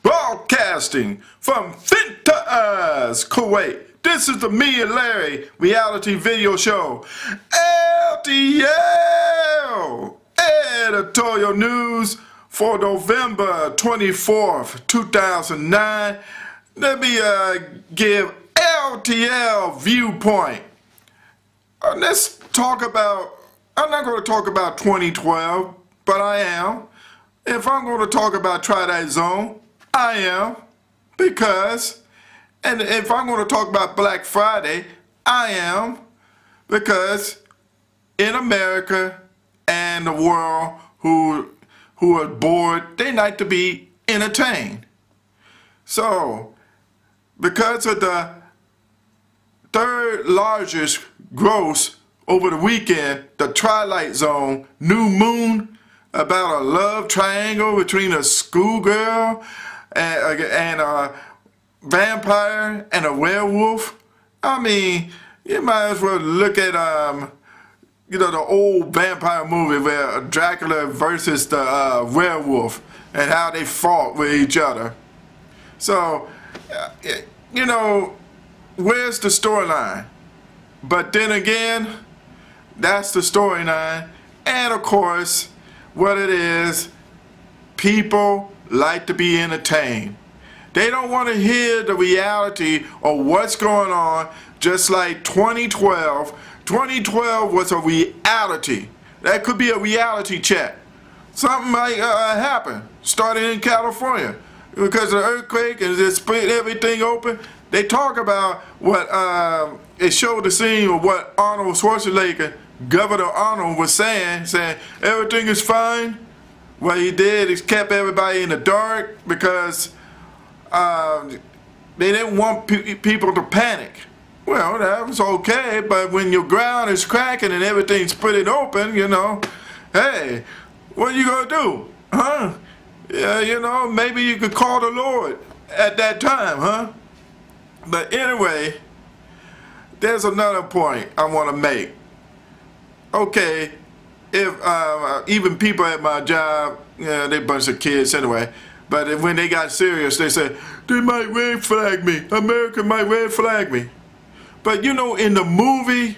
Broadcasting from Fintas, Kuwait. This is the Me and Larry reality video show. LTL! Editorial news for November 24th, 2009. Let me give LTL viewpoint. Let's talk about, I'm not going to talk about 2012, but I am. If I'm going to talk about Twilight Zone, I am. Because, and if I'm going to talk about Black Friday, I am. Because in America and the world who are bored, they like to be entertained. So, because of the third largest gross over the weekend, the Twilight Zone New Moon, about a love triangle between a schoolgirl and a vampire and a werewolf. I mean, you might as well look at you know, the old vampire movie where Dracula versus the werewolf and how they fought with each other. So, you know, where's the storyline? But then again, that's the storyline. And of course, what it is, people like to be entertained. They don't want to hear the reality of what's going on, just like 2012. 2012 was a reality. That could be a reality check. Something might happen, starting in California. Because of the earthquake and it split everything open. They talk about what, it showed the scene of what Arnold Schwarzenegger, Governor Arnold, was saying everything is fine. What he did is kept everybody in the dark because they didn't want people to panic. Well, that was okay, but when your ground is cracking and everything's splitting open, you know, hey, what are you gonna do, huh? Yeah, you know, maybe you could call the Lord at that time, huh? But anyway, there's another point I want to make. Okay, if even people at my job, yeah, they a bunch of kids anyway, but when they got serious, they said, they might red flag me. America might red flag me. But you know, in the movie,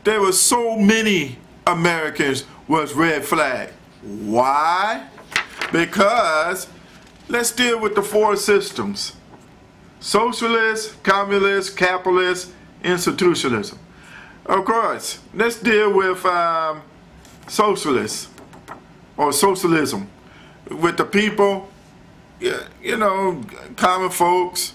there were so many Americans was red flag. Why? Because let's deal with the four systems: socialist, communist, capitalist, institutionalism. Of course, let's deal with socialists or socialism, with the people, you know, common folks.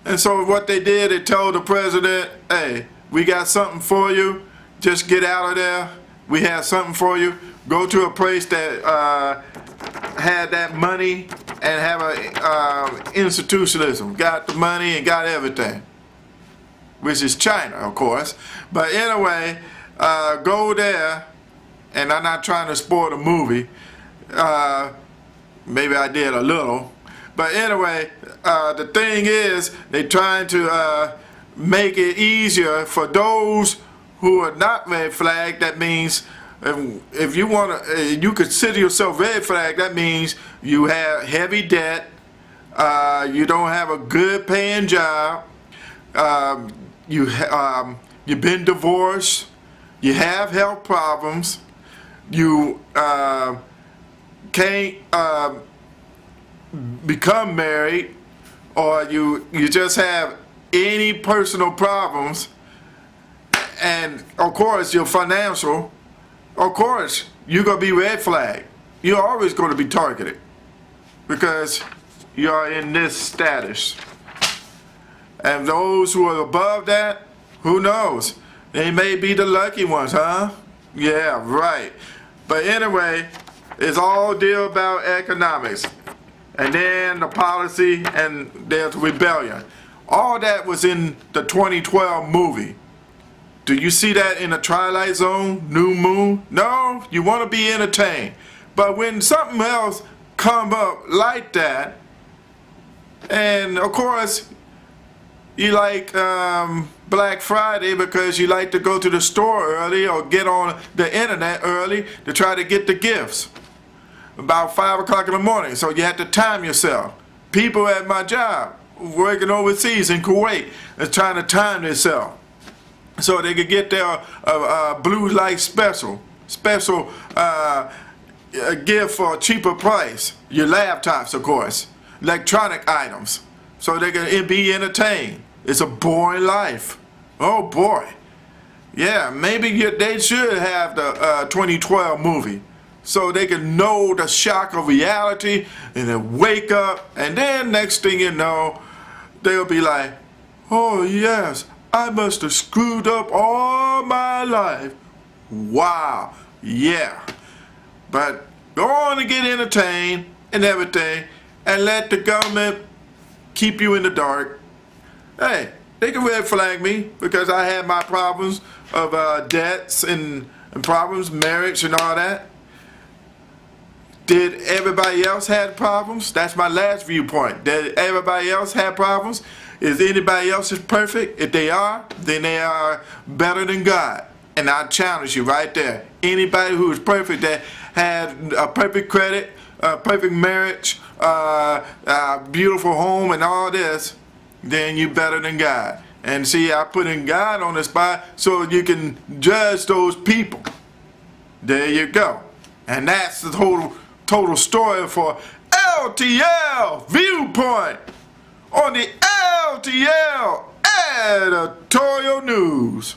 And so what they did, they told the president, hey, we got something for you, just get out of there, we have something for you, go to a place that had that money and have a institutionalism, got the money and got everything, which is China, of course. But anyway, go there, and I'm not trying to spoil the movie, maybe I did a little, but anyway, the thing is, they're trying to make it easier for those who are not red flag. That means if you want to, you consider yourself red flag, that means you have heavy debt, you don't have a good paying job, you've been divorced, you have health problems, you can't become married, or you just have any personal problems, and of course your financial, of course you're going to be red flagged. You're always going to be targeted because you are in this status. And those who are above that, who knows? They may be the lucky ones, huh? Yeah, right. But anyway, it's all deal about economics. And then the policy, and there's rebellion. All that was in the 2012 movie. Do you see that in the Twilight Zone New Moon? No, you want to be entertained. But when something else come up like that, and of course, you like Black Friday because you like to go to the store early or get on the internet early to try to get the gifts. about 5 o'clock in the morning, so you have to time yourself. People at my job working overseas in Kuwait is trying to time themselves so they could get their blue light special gift for a cheaper price. Your laptops, of course, electronic items, so they can be entertained. It's a boring life. Oh boy. Yeah, maybe they should have the 2012 movie so they can know the shock of reality and then wake up, and then next thing you know, they'll be like, oh yes, I must have screwed up all my life. Wow, yeah. But go on and get entertained and everything and let the government keep you in the dark. Hey, they can red flag me because I had my problems of debts and problems, marriage and all that. Did everybody else have problems? That's my last viewpoint. Did everybody else have problems? Is anybody else perfect? If they are, then they are better than God. And I challenge you right there. Anybody who is perfect, that had a perfect credit, a perfect marriage, a beautiful home and all this, then you better than God. And see, I put in God on the spot so you can judge those people. There you go. And that's the total story for LTL Viewpoint on the LTL Editorial News.